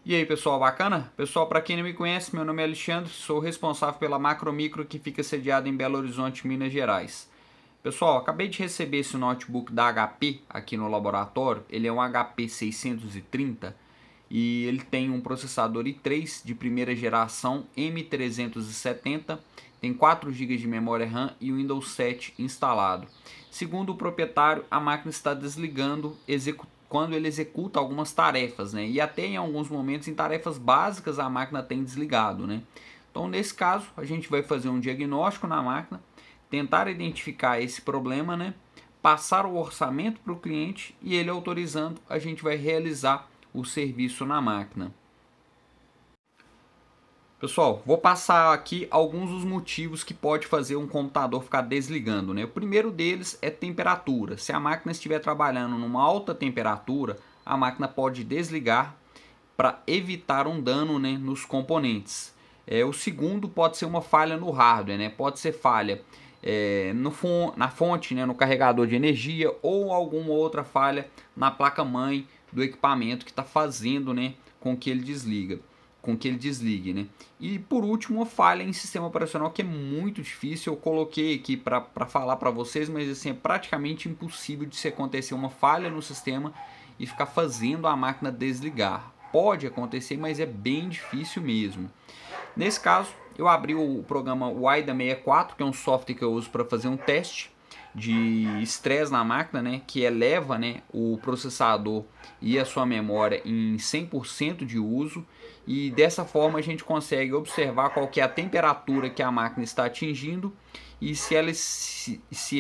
E aí pessoal, bacana? Pessoal, para quem não me conhece, meu nome é Alexandre, sou responsável pela Macromicro que fica sediada em Belo Horizonte, Minas Gerais. Pessoal, acabei de receber esse notebook da HP aqui no laboratório, ele é um HP 630 e ele tem um processador i3 de primeira geração M370, tem 4 GB de memória RAM e o Windows 7 instalado. Segundo o proprietário, a máquina está desligando quando ele executa algumas tarefas, né? E até em alguns momentos, em tarefas básicas, a máquina tem desligado, né? Então, nesse caso, a gente vai fazer um diagnóstico na máquina, tentar identificar esse problema, né? Passar o orçamento para o cliente e ele autorizando, a gente vai realizar o serviço na máquina. Pessoal, vou passar aqui alguns dos motivos que pode fazer um computador ficar desligando, né? O primeiro deles é temperatura. Se a máquina estiver trabalhando numa alta temperatura, a máquina pode desligar para evitar um dano, né, nos componentes. O segundo pode ser uma falha no hardware, né? Pode ser falha na fonte, né, no carregador de energia ou alguma outra falha na placa-mãe do equipamento que está fazendo, né, com que ele desligue, né? E por último, uma falha em sistema operacional que é muito difícil. Eu coloquei aqui para falar para vocês, mas assim, é praticamente impossível de se acontecer uma falha no sistema e ficar fazendo a máquina desligar. Pode acontecer, mas é bem difícil mesmo. Nesse caso, eu abri o programa WIDA64, que é um software que eu uso para fazer um teste de estresse na máquina, né, que eleva, né, o processador e a sua memória em 100% de uso, e dessa forma a gente consegue observar qual que é a temperatura que a máquina está atingindo e se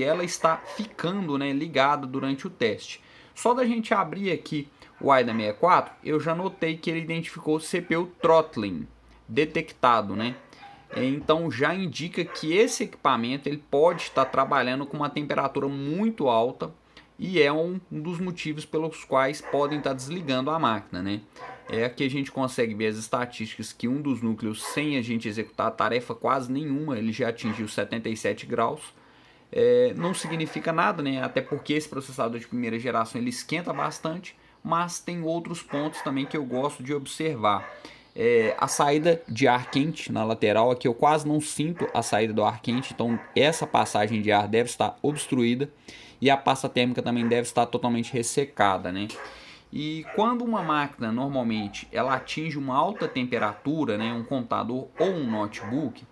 ela está ficando, né, ligada durante o teste. Só da gente abrir aqui o WIDA64, eu já notei que ele identificou CPU throttling detectado, né? Então já indica que esse equipamento ele pode estar trabalhando com uma temperatura muito alta e é um dos motivos pelos quais podem estar desligando a máquina, né? Aqui a gente consegue ver as estatísticas que um dos núcleos, sem a gente executar tarefa quase nenhuma, ele já atingiu 77 graus. Não significa nada, né? Até porque esse processador de primeira geração ele esquenta bastante, mas tem outros pontos também que eu gosto de observar. A saída de ar quente na lateral, aqui eu quase não sinto a saída do ar quente, então essa passagem de ar deve estar obstruída e a pasta térmica também deve estar totalmente ressecada, né? E quando uma máquina normalmente ela atinge uma alta temperatura, né, um computador ou um notebook,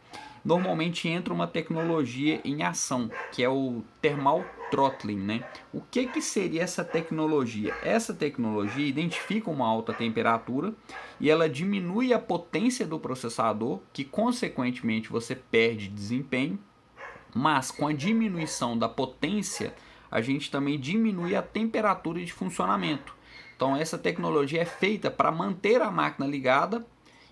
normalmente entra uma tecnologia em ação, que é o thermal throttling, né? O que seria essa tecnologia? Essa tecnologia identifica uma alta temperatura e ela diminui a potência do processador, que consequentemente você perde desempenho, mas com a diminuição da potência, a gente também diminui a temperatura de funcionamento. Então essa tecnologia é feita para manter a máquina ligada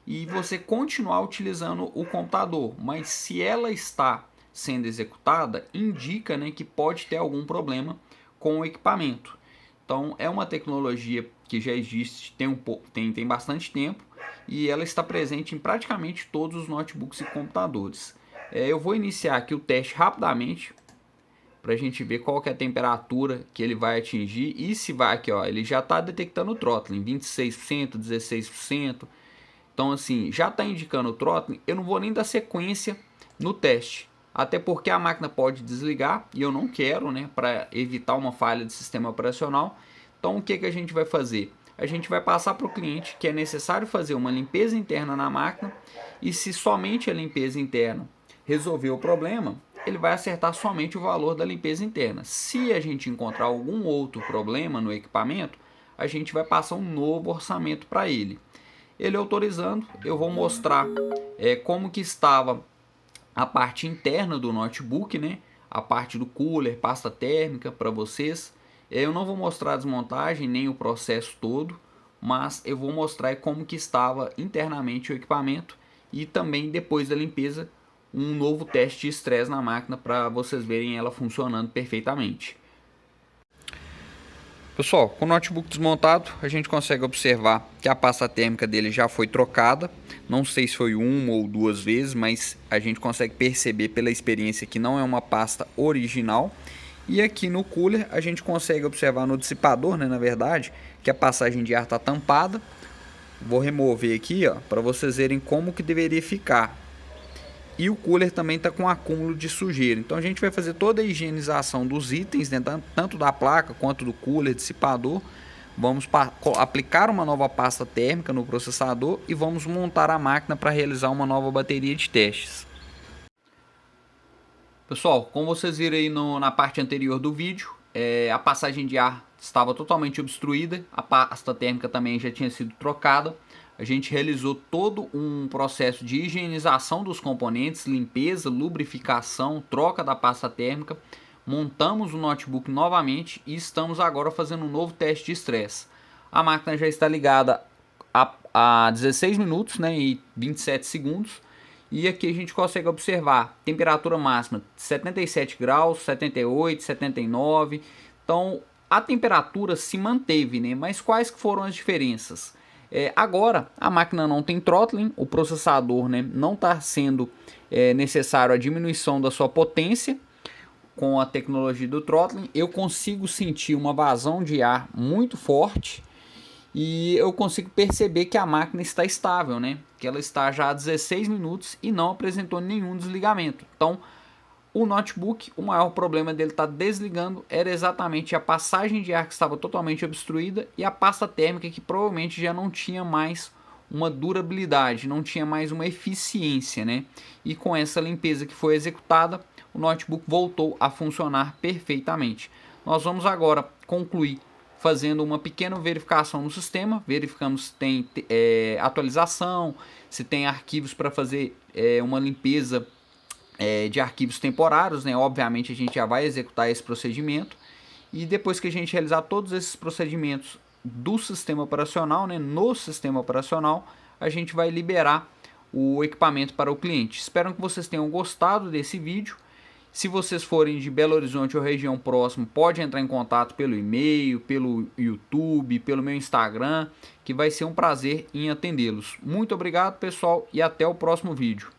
e você continuar utilizando o computador, mas se ela está sendo executada, indica, né, que pode ter algum problema com o equipamento. Então é uma tecnologia que já existe tem bastante tempo e ela está presente em praticamente todos os notebooks e computadores. Eu vou iniciar aqui o teste rapidamente para a gente ver qual que é a temperatura que ele vai atingir e se vai aqui, ó, ele já está detectando o throttling, 26%, 16%. Então assim, já está indicando o throttling, eu não vou nem dar sequência no teste. Até porque a máquina pode desligar e eu não quero, né, para evitar uma falha de sistema operacional. Então o que a gente vai fazer? A gente vai passar para o cliente que é necessário fazer uma limpeza interna na máquina e se somente a limpeza interna resolver o problema, ele vai acertar somente o valor da limpeza interna. Se a gente encontrar algum outro problema no equipamento, a gente vai passar um novo orçamento para ele. Ele autorizando, eu vou mostrar como que estava a parte interna do notebook, né? A parte do cooler, pasta térmica para vocês. Eu não vou mostrar a desmontagem nem o processo todo, mas eu vou mostrar como que estava internamente o equipamento e também depois da limpeza um novo teste de estresse na máquina para vocês verem ela funcionando perfeitamente. Pessoal, com o notebook desmontado, a gente consegue observar que a pasta térmica dele já foi trocada. Não sei se foi uma ou duas vezes, mas a gente consegue perceber pela experiência que não é uma pasta original. E aqui no cooler a gente consegue observar no dissipador, né, na verdade, que a passagem de ar está tampada. Vou remover aqui, ó, para vocês verem como que deveria ficar. E o cooler também está com acúmulo de sujeira. Então a gente vai fazer toda a higienização dos itens, né, tanto da placa quanto do cooler, dissipador. Vamos aplicar uma nova pasta térmica no processador e vamos montar a máquina para realizar uma nova bateria de testes. Pessoal, como vocês viram aí na parte anterior do vídeo, a passagem de ar estava totalmente obstruída, a pasta térmica também já tinha sido trocada. A gente realizou todo um processo de higienização dos componentes, limpeza, lubrificação, troca da pasta térmica. Montamos o notebook novamente e estamos agora fazendo um novo teste de estresse. A máquina já está ligada há 16 minutos, né, e 27 segundos. E aqui a gente consegue observar temperatura máxima 77 graus, 78, 79. Então a temperatura se manteve, né? Mas quais foram as diferenças? Agora a máquina não tem throttling, o processador, né, não está sendo necessário a diminuição da sua potência. Com a tecnologia do throttling eu consigo sentir uma vazão de ar muito forte e eu consigo perceber que a máquina está estável, né? Que ela está já há 16 minutos e não apresentou nenhum desligamento. Então o notebook, o maior problema dele estar desligando era exatamente a passagem de ar que estava totalmente obstruída e a pasta térmica que provavelmente já não tinha mais uma durabilidade, não tinha mais uma eficiência, né? E com essa limpeza que foi executada, o notebook voltou a funcionar perfeitamente. Nós vamos agora concluir fazendo uma pequena verificação no sistema, verificamos se tem atualização, se tem arquivos para fazer uma limpeza de arquivos temporários, né? Obviamente a gente já vai executar esse procedimento e depois que a gente realizar todos esses procedimentos do sistema operacional, né, no sistema operacional, a gente vai liberar o equipamento para o cliente. Espero que vocês tenham gostado desse vídeo. Se vocês forem de Belo Horizonte ou região próxima, pode entrar em contato pelo e-mail, pelo YouTube, pelo meu Instagram, que vai ser um prazer em atendê-los. Muito obrigado, pessoal, e até o próximo vídeo.